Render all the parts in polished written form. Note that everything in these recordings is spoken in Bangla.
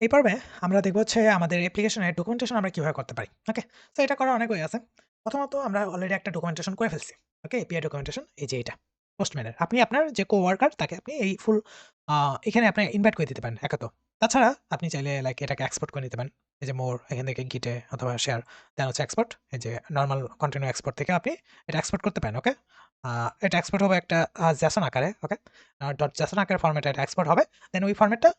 এই পর্বে আমরা দেখব হচ্ছে আমাদের অ্যাপ্লিকেশনের ডকুমেন্টেশন আমরা কিভাবে করতে পারি। ওকে? সো এটা করার অনেক ওয়ে আছে। প্রথমত আমরা অলরেডি একটা ডকুমেন্টেশন করে ফেলছি। ওকে? এপিআই ডকুমেন্টেশন এই যে এটা। পোস্টম্যানের। আপনি আপনার যে কোওয়ার্কার তাকে আপনি এই ফুল আ এখানে আপনি ইনভাইট করে দিতে পারেন একা তো। তাছাড়া আপনি চাইলে লাইক এটাকে এক্সপোর্ট করে নিতে পারেন। এই যে মোর এখান থেকে গিটে অথবা শেয়ার দেন হচ্ছে এক্সপোর্ট। এই যে নরমাল কন্টিনিউ এক্সপোর্ট থেকে আপনি এটা এক্সপোর্ট করতে পারেন। ওকে? আ এটা এক্সপোর্ট হবে একটা JSON আকারে। ওকে? .json আকারের ফরম্যাটে এটা এক্সপোর্ট হবে। দেন ওই ফরম্যাটটা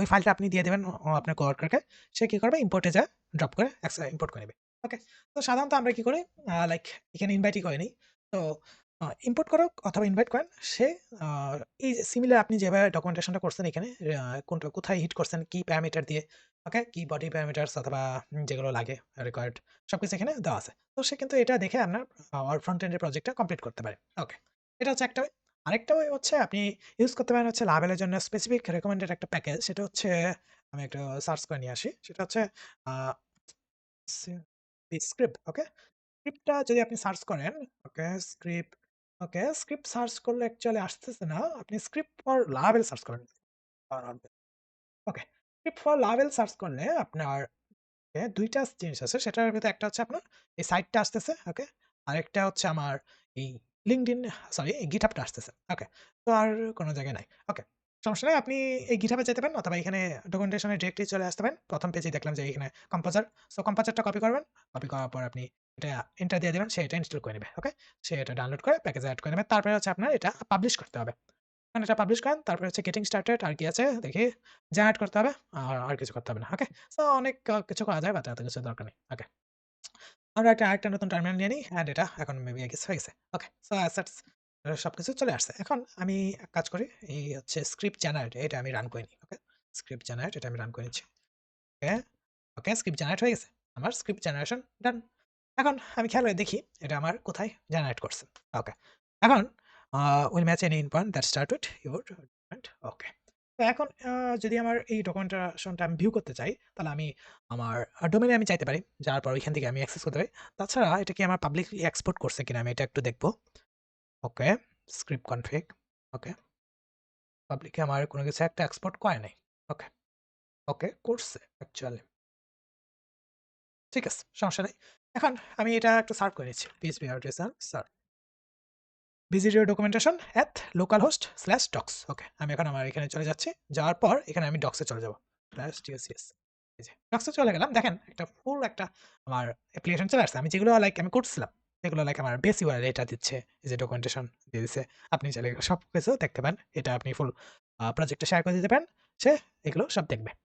ওই ফাইলটা আপনি দিয়ে দিবেন আপনার কোয়ার্কারকে। সে কি করবে? ইম্পোর্টে যায় ড্রপ করে ইম্পোর্ট করে নিবে। ওকে? তো সাধারণত আমরা কি করি? লাইক এখানে ইনভাইটই করে নিই। তো ইম্পোর্ট করুক অথবা ইনভাইট করেন সে আ এই সিমিলার আপনি যেভাবে ডকুমেন্টেশনটা করছেন এখানে কোনটা কোথায় হিট করছেন, কি প্যারামিটার দিয়ে, ওকে? কি বডি প্যারামিটারস অথবা যেগুলো লাগে রিকোয়ার্ড সবকিছু এখানে দেওয়া আছে। তো সে কিন্তু এটা দেখে আপনার ফ্রন্ট এন্ড এর প্রজেক্টটা কমপ্লিট করতে পারে। ওকে। এটা হচ্ছে একটা ওয়ে। আরেকটা ওয়ে হচ্ছে আপনি ইউজ করতে পারেন হচ্ছে লাভেলের জন্য স্পেসিফিক রিকমেন্ডেড একটা প্যাকেজ। সেটা হচ্ছে আমি একটা সার্চ করে নিয়ে আসি। সেটা হচ্ছে আ সি স্ক্রিপ্ট, ওকে? স্ক্রিপ্টটা যদি আপনি সার্চ করেন, ওকে? ওকে, স্ক্রিপ্ট সার্চ করলে অ্যাকচুয়ালি আসতেছে না। আপনি স্ক্রিপ্ট ফর লাভেল সার্চ করেন। ওকে। স্ক্রিপ্ট ফর লাভেল সার্চ করলে আপনার ২ টা জিনিস আছে। সেটার ভেতরে একটা হচ্ছে আপনার এই সাইটটা আসতেছে, ওকে? আরেকটা হচ্ছে আমার এই LinkedIn সরি GitHub টা আসতেছে। ওকে। তো আর কোন জায়গায় নাই। ওকে। সমস্যা নাই। আপনি এই GitHub এ যেতে পারেন অথবা এখানে ডকুমেন্টেশন এ ডিরেক্টলি চলে আসতে পারেন। ১ম পেজেই দেখলাম যে এখানে কম্পোজার। সো কম্পোজারটা কপি করবেন। কপি করার পর আপনি এটা এন্টার দিয়ে দিবেন। সে এটা ইনস্টল করে নিবে। ওকে? সে এটা ডাউনলোড করে প্যাকেজে এড করে নেবে। তারপরে হচ্ছে আপনার এটা পাবলিশ করতে হবে। যখন এটা পাবলিশ করেন তারপরে হচ্ছে গেটিং স্টার্টেড আর কি আছে দেখি জেনারেট করতে হবে। আর কিছু করতে হবে না। ওকে? সো অনেক কিছু করা যায় বাট এত কিছু দরকার নেই। ওকে। আমরা আরেকটা নতুন টার্মিনাল নিয়ে নিই অ্যান্ড এটা এখন মেবি আই গেস হয়ে গেছে। ওকে। সো অ্যাসেটস সবকিছু চলে আসছে। এখন আমি এক কাজ করি। এই হচ্ছে স্ক্রিপ্ট জেনারেট এটা আমি রান করে নিই। ওকে? স্ক্রিপ্ট জেনারেট এটা আমি রান করে নিচ্ছি। ওকে, ওকে স্ক্রিপ্ট জেনারেট হয়ে গেছে। আমার স্ক্রিপ্ট জেনারেশন ডান। এখন আমি খেয়াল করে দেখি এটা আমার কোথায় জেনারেট করছে। ওকে। এখন will match any endpoint that start with your document. Okay. তো এখন যদি আমার এই ডকুমেন্টেশনটা আমি ভিউ করতে চাই, তাহলে আমি আমার ডোমেইনে আমি চাইতে পারি। যাওয়ার পর ওইখান থেকে আমি অ্যাক্সেস করতে পারি। তাছাড়া এটা কি আমার পাবলিকলি এক্সপোর্ট করছে কিনা আমি এটা একটু দেখব। ওকে, স্ক্রিপ্ট কনফিগ। ওকে, পাবলিকে আমার কোনো কিছু একটা এক্সপোর্ট করে নাই। ওকে, ওকে করছে অ্যাকচুয়ালি। ঠিক আছে, সমস্যা নাই। এখন আমি এটা একটু সার্ভ করে নিচ্ছি। PHP artisan sir. visit your documentation at localhost/docs ওকে। আমি এখন আমার এখানে চলে যাচ্ছি। যাওয়ার পর এখানে আমি ডক্সে চলে যাব। /docs এই যে ডক্সে চলে গেলাম। দেখেন একটা ফুল একটা আমার অ্যাপ্লিকেশন চলে আসছে। আমি যেগুলো লাইক আমি করছিলাম, সেগুলো লাইক আমার বেস URL এটা দিচ্ছে। এই যে ডকুমেন্টেশন দিয়ে দিছে। আপনি চাইলে এগুলো সবকিছু দেখতে পারেন। এটা আপনি ফুল প্রজেক্টে শেয়ার করে দিতে পারেন। সে এগুলো সব দেখবে।